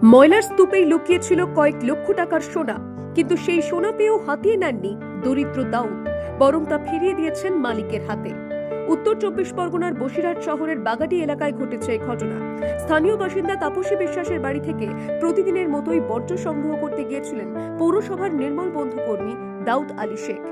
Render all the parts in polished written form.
ময়লার স্তূপেই লুকিয়েছিল কয়েক লক্ষ টাকার সোনা, কিন্তু সেই সোনা পেয়েও হাতিয়ে নেননি দরিদ্র দাউদ, বরং তা ফিরিয়ে দিয়েছেন মালিকের হাতে। উত্তর চব্বিশ পরগনার বসিরহাট শহরের বাগাটি এলাকায় ঘটেছে এই ঘটনা। স্থানীয় বাসিন্দা তাপসী বিশ্বাসের বাড়ি থেকে প্রতিদিনের মতোই বর্জ্য সংগ্রহ করতে গিয়েছিলেন পৌরসভার নির্মল বন্ধু কর্মী দাউদ আলী শেখ।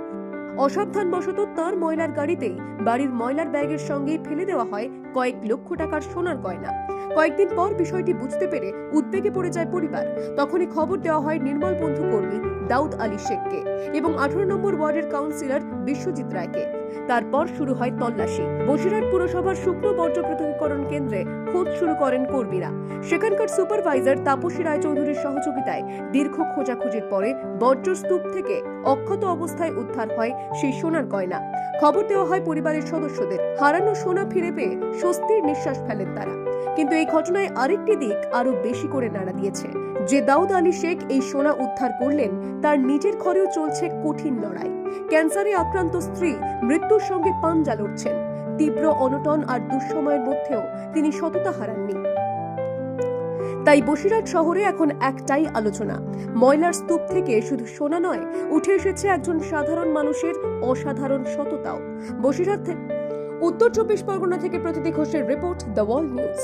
অসাবধানবশত তার ময়লার গাড়িতেই বাড়ির ময়লার ব্যাগের সঙ্গেই ফেলে দেওয়া হয় কয়েক লক্ষ টাকার সোনার গয়না। কয়েকদিন পর বিষয়টি বুঝতে পেরে উদ্বেগে পড়ে যায় পরিবার। তখনই খবর দেওয়া হয় নির্মল বন্ধু কর্মী দাউদ আলী শেখকে এবং 18 নম্বর ওয়ার্ডের কাউন্সিলর বিশ্বজিৎ রায়কে। তারপর শুরু হয় তল্লাশি। বসিরহাট পুরসভার শুকনো বর্জ্য পৃথকীকরণ কেন্দ্রে খোঁজ শুরু করেন কর্মীরা। সেখানকার সুপারভাইজার তাপসী রায়চৌধুরীর সহযোগিতায় দীর্ঘ খোঁজাখুঁজির পরে বর্জ্য স্তূপ থেকে অক্ষত অবস্থায় উদ্ধার হয় সেই সোনার গয়না। খবর দেওয়া হয় পরিবারের সদস্যদের। হারানো সোনা ফিরে পেয়ে স্বস্তির নিঃশ্বাস ফেলেন তারা। কিন্তু এই ঘটনায় আরেকটি দিক আরো বেশি করে নাড়া দিয়েছে। যে দাউদ আলী শেখ এই সোনা উদ্ধার করলেন, তার নিজের ঘরেও চলছে কঠিন লড়াই। ক্যান্সারে আক্রান্ত স্ত্রী মৃত্যুর সঙ্গে পাঞ্জা লড়ছেন। তীব্র অনটন আর দুঃসময়ের মধ্যেও তিনি সততা হারাননি। তাই বসিরহাট শহরে এখন একটাই আলোচনা, ময়লার স্তূপ থেকে শুধু সোনা নয়, উঠে এসেছে একজন সাধারণ মানুষের অসাধারণ সততাও। বসিরহাট উত্তর চব্বিশ পরগনা থেকে প্রতীতি ঘোষের রিপোর্ট, দ্য ওয়ার্ল্ড নিউজ।